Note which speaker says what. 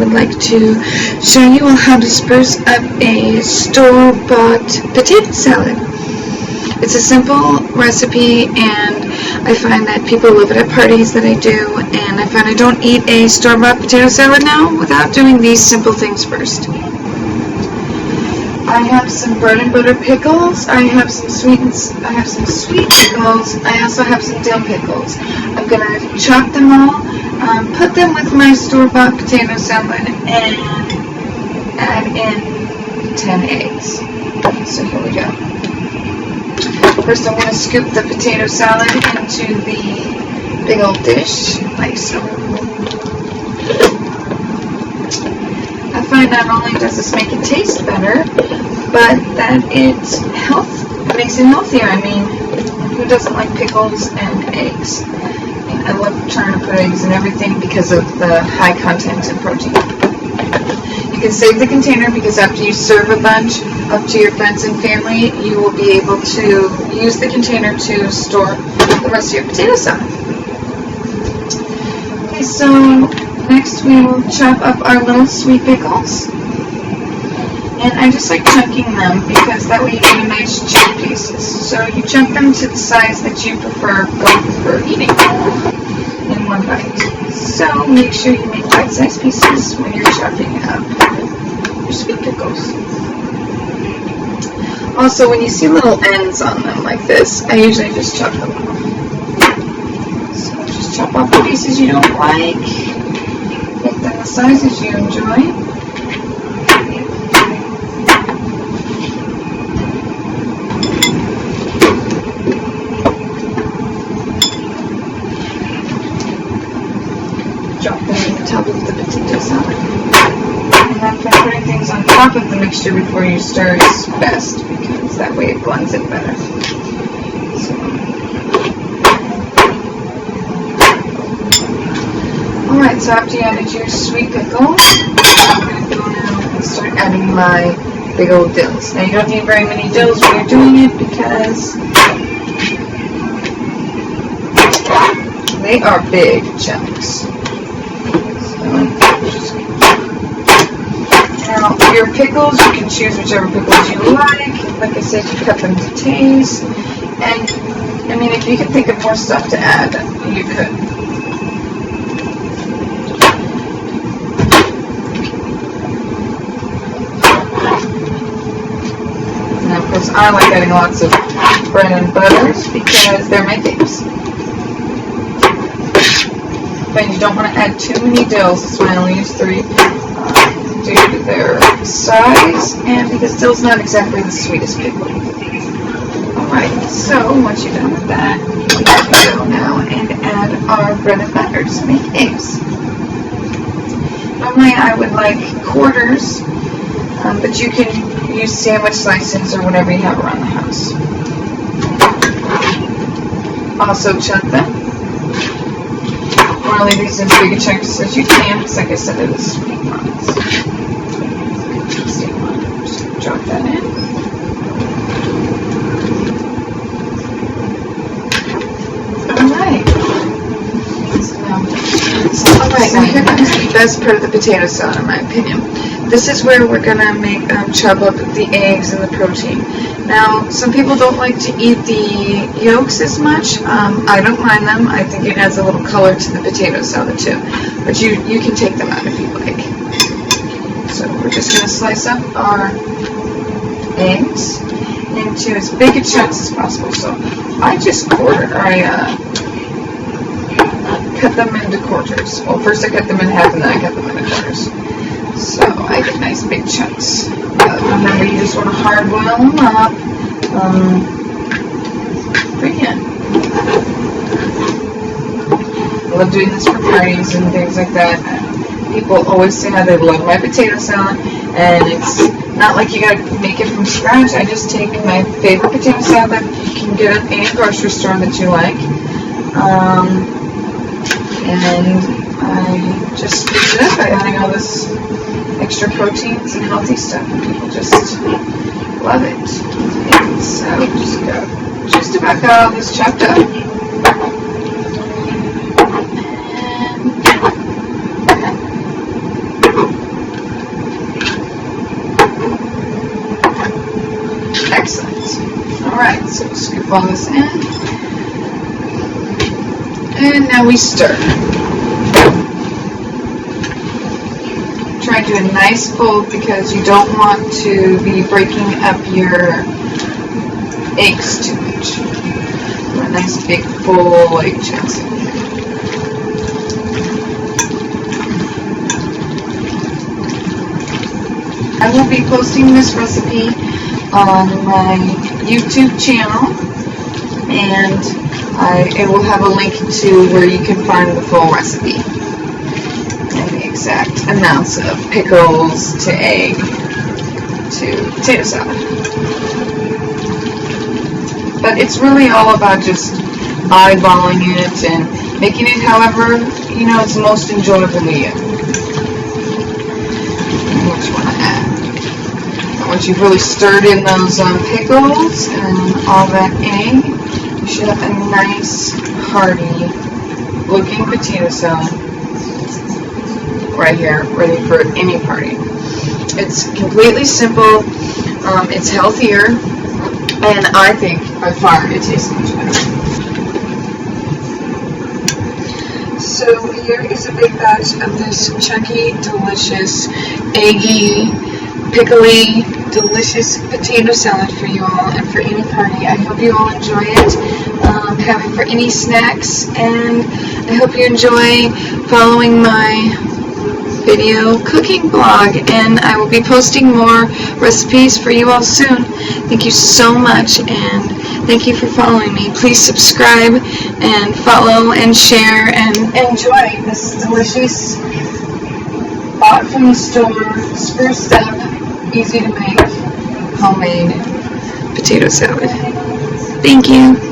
Speaker 1: would like to show you how to spruce up a store-bought potato salad. It's a simple recipe, and I find that people love it at parties that I do, and I find I don't eat a store-bought potato salad now without doing these simple things first. I have some bread and butter pickles. I have some sweet pickles. I also have some dill pickles. I'm gonna chop them all, put them with my store-bought potato salad, and add in 10 eggs. So here we go. First, I'm gonna scoop the potato salad into the big old dish, like so. I find not only does this make it taste better, but that it makes it healthier. I mean, who doesn't like pickles and eggs? I love trying to put eggs in everything because of the high content in protein. You can save the container because after you serve a bunch up to your friends and family, you will be able to use the container to store the rest of your potato salad. Okay, so next we will chop up our little sweet pickles. And I just like chunking them because that way you get nice chunk pieces. So you chunk them to the size that you prefer eating in one bite. So make sure you make bite-sized pieces when you're chopping up your sweet pickles. Also, when you see little ends on them like this, I usually just chop them off. So just chop off the pieces you don't like. Make them the sizes you enjoy. Drop them on the top of the potato salad. And after putting things on top of the mixture before you stir is best, because that way it blends it better. So. Alright, so after you added your sweet pickles, I'm going to go now and start adding my big old dills. Now you don't need very many dills when you're doing it because they are big chunks. Now, your pickles, you can choose whichever pickles you like. Like I said, you cut them to taste. And, I mean, if you could think of more stuff to add, you could. Now, of course, I like adding lots of bread and butters because they're my faves. But you don't want to add too many dills. That's why I only use 3 due to their size and because dill's not exactly the sweetest pickle. Alright, so once you're done with that, we can go now and add our bread and butter to make eggs. Normally I would like quarters, but you can use sandwich slices or whatever you have around the house. Also chunk them. Leave these in as big a chunks as you can, because like I said, it is sweet ones. Just drop that in. Alright. Alright, now here comes the best part of the potato salad, in my opinion. This is where we're going to chop up the eggs and the protein. Now, some people don't like to eat the yolks as much. I don't mind them. I think it adds a little color to the potato salad too. But you can take them out if you like. So we're just going to slice up our eggs into as big a chunks as possible. So I just cut them into quarters. Well, first I cut them in half and then I cut them into quarters. So I get nice big chunks. Remember, you just want to hard boil them up. Again, I love doing this for parties and things like that. People always say how they love my potato salad, and it's not like you gotta make it from scratch. I just take my favorite potato salad that you can get at any grocery store that you like, and I just fix it up by adding all this extra proteins and healthy stuff, and people just love it. And so just about got all this chopped up. ball this in. And now we stir. Try to do a nice fold because you don't want to be breaking up your eggs too much. A nice big full egg chunks in here. I will be posting this recipe on my YouTube channel, and it will have a link to where you can find the full recipe and the exact amounts of pickles to egg to potato salad. But it's really all about just eyeballing it and making it however, you know, it's most enjoyable to you. And what you want to add. Once you've really stirred in those pickles and all that egg, you should have a nice, hearty looking potato salad right here, ready for any party. It's completely simple, it's healthier, and I think by far it tastes much better. So here is a big batch of this chunky, delicious, eggy, pickly, delicious potato salad for you all and for any party. I hope you all enjoy it. Have it for any snacks, and I hope you enjoy following my video cooking blog, and I will be posting more recipes for you all soon. Thank you so much, and thank you for following me. Please subscribe and follow and share and enjoy this delicious, bought from the store, spruced up, easy to make, homemade potato salad. Thank you.